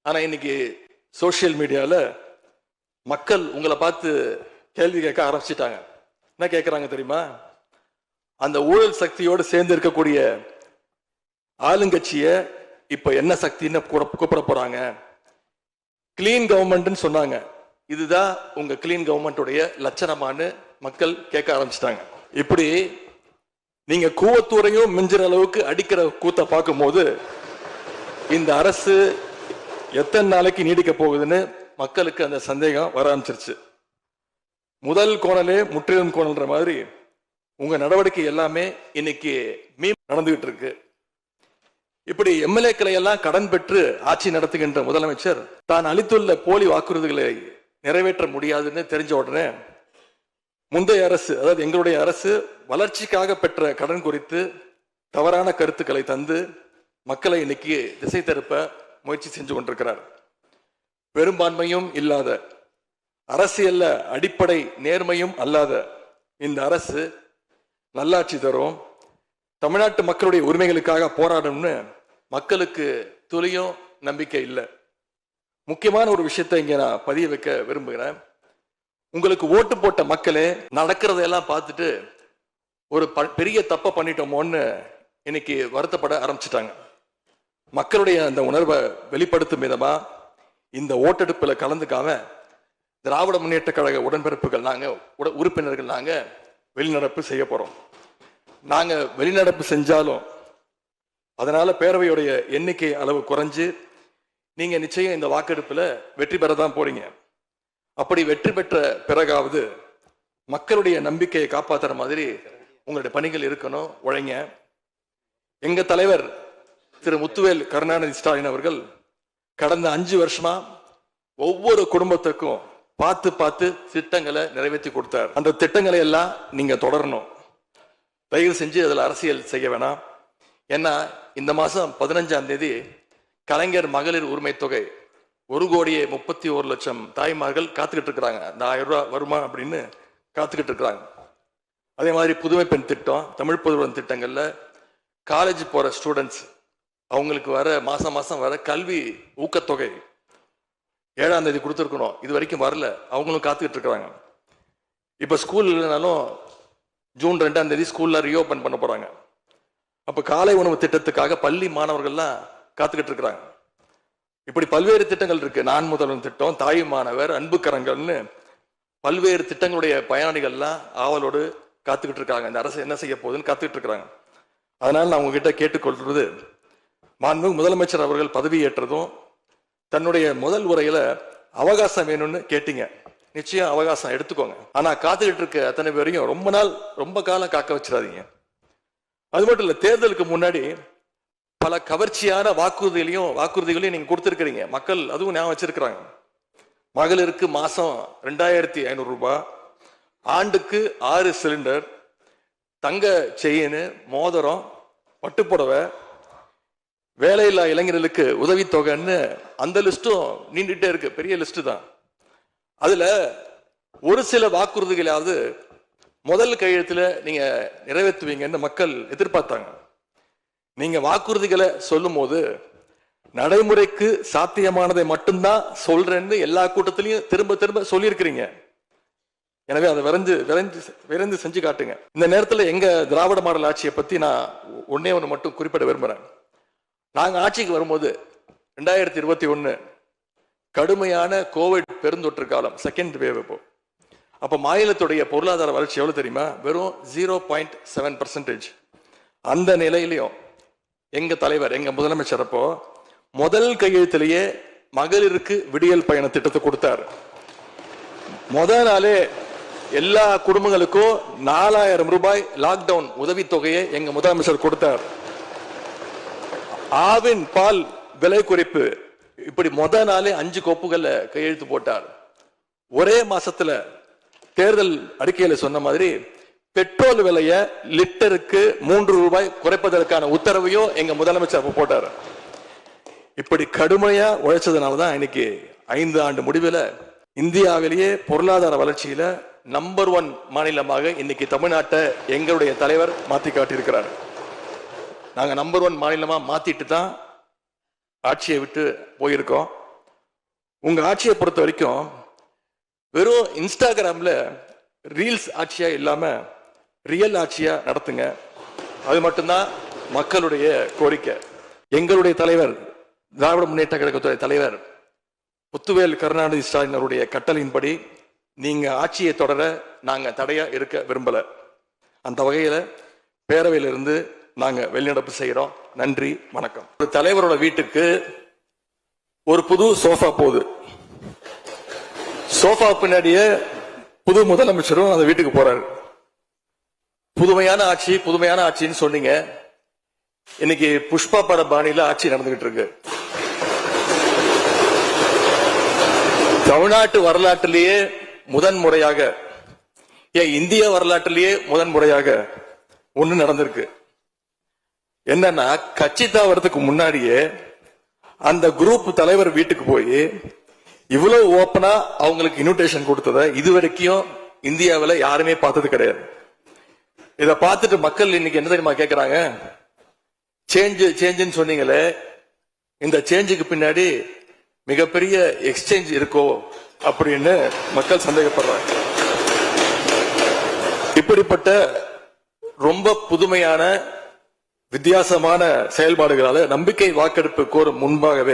ஆனா இன்னைக்கு சோசியல் மீடியால மக்கள் உங்களை பார்த்து கேள்வி கேட்க ஆரம்பிச்சிட்டாங்க. என்ன கேட்கறாங்க தெரியுமா? அந்த ஊழல் சக்தியோடு சேர்ந்து இருக்கக்கூடிய ஆளுங்கட்சிய இப்ப என்ன சக்தின்னு கூப்பிட போறாங்க. கிளீன் கவர்மெண்ட் சொன்னாங்க. இதுதான் உங்க கிளீன் கவர்மெண்டுடைய லட்சணமானு மக்கள் கேட்க ஆரம்பிச்சிட்டாங்க. இப்படி நீங்க கூவத்தூரையும் மிஞ்சுற அளவுக்கு அடிக்கிற கூத்த பார்க்கும் போது இந்த அரசு எத்தனை நாளைக்கு நீடிக்க போகுதுன்னு மக்களுக்கு அந்த சந்தேகம் வர ஆரம்பிச்சிருச்சு. முதல் கோணலே முற்றிலும் கோணல்ன்ற மாதிரி உங்க நடவடிக்கை எல்லாமே இன்னைக்கு நடந்துகிட்டு இருக்கு. இப்படி எம்எல்ஏக்களை எல்லாம் கடன் பெற்று ஆட்சி நடத்துகின்ற முதலமைச்சர் தான் அளித்துள்ள போலி வாக்குறுதிகளை நிறைவேற்ற முடியாதுன்னு தெரிஞ்ச உடனே முந்தைய அரசு, அதாவது எங்களுடைய அரசு வளர்ச்சிக்காக பெற்ற கடன் குறித்து தவறான கருத்துக்களை தந்து மக்களை இன்னைக்கு திசை திருப்ப முயற்சி செஞ்சு கொண்டிருக்கிறார். பெரும்பான்மையும் இல்லாத, அரசியல்ல அடிப்படை நேர்மையும் அல்லாத இந்த அரசு நல்லாட்சி தரும், தமிழ்நாட்டு மக்களுடைய உரிமைகளுக்காக போராடணும்னு மக்களுக்கு துளியும் நம்பிக்கை இல்லை. முக்கியமான ஒரு விஷயத்தை இங்க நான் பதிய வைக்க விரும்புகிறேன். உங்களுக்கு ஓட்டு போட்ட மக்களே நடக்கிறதையெல்லாம் பார்த்துட்டு ஒரு பெரிய தப்ப பண்ணிட்டோமோன்னு இன்னைக்கு வருத்தப்பட ஆரம்பிச்சிட்டாங்க. மக்களுடைய அந்த உணர்வை வெளிப்படுத்தும் விதமா இந்த ஓட்டெடுப்புல கலந்துக்காம திராவிட முன்னேற்ற கழக உடன்பிறப்புகள் நாங்க உறுப்பினர்கள் நாங்க வெளிநடப்பு செய்ய போறோம். நாங்க வெளிநடப்பு செஞ்சாலும் அதனால பேரவையுடைய எண்ணிக்கை அளவு குறைஞ்சு நீங்க நிச்சயம் இந்த வாக்கெடுப்புல வெற்றி பெறதான் போறீங்க. அப்படி வெற்றி பெற்ற பிறகாவது மக்களுடைய நம்பிக்கையை காப்பாற்றுற மாதிரி உங்களுடைய பணிகள் இருக்கணும். உழைங்க. எங்க தலைவர் திரு முத்துவேல் கருணாநிதி ஸ்டாலின் அவர்கள் கடந்த 5 வருஷமா ஒவ்வொரு குடும்பத்துக்கும் பார்த்து பார்த்து திட்டங்களை நிறைவேற்றி கொடுத்தார். அந்த திட்டங்களை எல்லாம் நீங்க தொடரணும். தயவு செஞ்சு அதில் அரசியல் செய்ய வேணாம். ஏன்னா இந்த மாசம் 15ஆம் தேதி கலைஞர் மகளிர் உரிமை தொகை 1,31,00,000 தாய்மார்கள் காத்துக்கிட்டு இருக்கிறாங்க. அந்த 1000 ரூபாய் வருமா அப்படின்னு காத்துக்கிட்டு இருக்கிறாங்க. அதே மாதிரி புதுமை பெண் திட்டம், தமிழ் புதுவன் திட்டங்கள்ல காலேஜ் போற ஸ்டூடெண்ட்ஸ் அவங்களுக்கு வர மாசம் வர கல்வி ஊக்கத்தொகை 7ஆம் தேதி கொடுத்துருக்கணும். இது வரைக்கும் வரல. அவங்களும் காத்துக்கிட்டு இருக்கிறாங்க. இப்ப ஸ்கூல் இல்லைனாலும் ஜூன் 2ஆம் தேதி ஸ்கூல்ல ரீஓபன் பண்ண போறாங்க. அப்ப காலை உணவு திட்டத்துக்காக பள்ளி மாணவர்கள்லாம் காத்துக்கிட்டு இருக்கிறாங்க. இப்படி பல்வேறு திட்டங்கள் இருக்கு. நான் முதல்வன் திட்டம், தாய் மாணவர், அன்பு கரங்கள்னு பல்வேறு திட்டங்களுடைய பயனாளிகள்லாம் ஆவலோடு காத்துக்கிட்டு இருக்காங்க. இந்த அரசு என்ன செய்ய போகுதுன்னு காத்துக்கிட்டு இருக்கிறாங்க. அதனால நான் உங்ககிட்ட கேட்டுக்கொள்றது, மாண்புமிகு முதலமைச்சர் அவர்கள் பதவியேற்றதும் தன்னுடைய முதல் உரையில அவகாசம் வேணும்னு கேட்டீங்க. நிச்சயம் அவகாசம் எடுத்துக்கோங்க. ஆனா காத்துக்கிட்டு இருக்க அத்தனை பேரையும் ரொம்ப காலம் காக்க வச்சிடாதீங்க. அது மட்டும் இல்ல, தேர்தலுக்கு முன்னாடி பல கவர்ச்சியான வாக்குறுதிகளையும் நீங்க கொடுத்திருக்கிறீங்க. மக்கள் அதுவும் ஞாபகம் வச்சிருக்கிறாங்க. மகளிருக்கு மாசம் 2,500 ரூபாய், ஆண்டுக்கு 6 சிலிண்டர், தங்க செயின், மோதிரம், பட்டுப்புடவை, வேலையில்லா இளைஞர்களுக்கு உதவித்தொகைன்னு அந்த லிஸ்டும் நீண்டுட்டே இருக்கு. பெரிய லிஸ்ட் தான். அதுல ஒரு சில வாக்குறுதிகளாவது முதல் கையெழுத்துல நீங்க நிறைவேற்றுவீங்கன்னு மக்கள் எதிர்பார்த்தாங்க. நீங்க வாக்குறுதிகளை சொல்லும் போது நடைமுறைக்கு சாத்தியமானதை மட்டும்தான் சொல்றேன்னு எல்லா கூட்டத்திலையும் திரும்ப சொல்லியிருக்கிறீங்க. எனவே அதை விரைந்து செஞ்சு காட்டுங்க. இந்த நேரத்தில் எங்க திராவிட மாடல் ஆட்சியை பத்தி நான் ஒன்னே ஒன்று மட்டும் குறிப்பிட விரும்புறேன். நாங்க ஆட்சிக்கு வரும்போது 2021 கடுமையான கோவிட் பெருந்தொற்று காலம், செகண்ட் வேவ். அப்ப மாநிலத்துடைய பொருளாதார வளர்ச்சி எவ்வளவு தெரியுமா? வெறும் 0.7%. அந்த நிலையிலையும் எங்க தலைவர், எங்க முதலமைச்சர் அப்போ முதல் கையெழுத்திலேயே மகளிருக்கு விடியல் பயண திட்டத்தை கொடுத்தார். முதல் நாளே எல்லா குடும்பங்களுக்கும் 4,000 ரூபாய் லாக்டவுன் உதவித்தொகையை எங்க முதலமைச்சர் கொடுத்தார். ஆவின் பால் விலை குறைப்பு, இப்படி முதல் நாளே 5 கோப்புகள்ல கையெழுத்து போட்டார். ஒரே மாசத்துல தேர்தல் அறிக்கையில சொன்ன மாதிரி பெட்ரோல் விலைய லிட்டருக்கு 3 ரூபாய் குறைப்பதற்கான உத்தரவையும் எங்க முதலமைச்சர் போட்டார். இப்படி கடுமையா உழைச்சதுனாலதான் இன்னைக்கு 5 ஆண்டு முடிவில் இந்தியாவிலேயே பொருளாதார வளர்ச்சியில நம்பர் 1 மாநிலமாக இன்னைக்கு தமிழ்நாட்டை எங்களுடைய தலைவர் மாத்தி காட்டியிருக்கிறார். நாங்க நம்பர் 1 மாநிலமா மாத்திட்டு தான் ஆட்சியை விட்டு போயிருக்கோம். உங்க ஆட்சியை பொறுத்த வரைக்கும் வெறும் இன்ஸ்டாகிராம்ல ரீல்ஸ் ஆட்சியா இல்லாம ரியல் ஆட்சியா நடத்துங்க. அது மட்டும்தான் மக்களுடைய கோரிக்கை. எங்களுடைய தலைவர், திராவிட முன்னேற்ற கழகத்துடைய தலைவர் முத்துவேல் கருணாநிதி ஸ்டாலின் அவருடைய கட்டளையின்படி நீங்க ஆட்சியை தொடர நாங்க தடையா இருக்க விரும்பல. அந்த வகையில பேரவையிலிருந்து நாங்க வெளிநடப்பு செய்யறோம். நன்றி, வணக்கம். ஒரு தலைவரோட வீட்டுக்கு ஒரு புது சோஃபா போகுது. சோஃபா பின்னாடியே புது முதலமைச்சரும் அந்த வீட்டுக்கு போறாரு. புதுமையான ஆட்சி, புதுமையான ஆட்சின்னு சொன்னீங்க. இன்னைக்கு புஷ்பா பட பாணியில ஆட்சி நடந்துகிட்டு இருக்கு. தமிழ்நாட்டு வரலாற்றிலேயே முதன்முறையாக, இந்திய வரலாற்றிலேயே முதன்முறையாக ஒண்ணு நடந்திருக்கு. என்னன்னா, கட்சி தாவறதுக்கு முன்னாடியே அந்த குரூப் தலைவர் வீட்டுக்கு போய் இவ்வளவு ஓப்பனா அவங்களுக்கு இன்விடேஷன் கொடுத்தத இதுவரைக்கும் இந்தியாவில் யாருமே பார்த்தது கிடையாது. இத பார்த்துட்டு மக்கள் இன்னைக்கு என்ன தெரியுமா கேட்கிறாங்க? சேஞ்சுன்னு சொன்னீங்களே, இந்த சேஞ்சுக்கு பின்னாடி மிகப்பெரிய எக்ஸ்சேஞ்ச் இருக்கோ அப்படின்னு மக்கள் சந்தேகப்படுறாங்க. இப்படிப்பட்ட ரொம்ப புதுமையான வித்தியாசமான செயல்பாடுகளால நம்பிக்கை வாக்கெடுப்பு கோரும் முன்பாகவே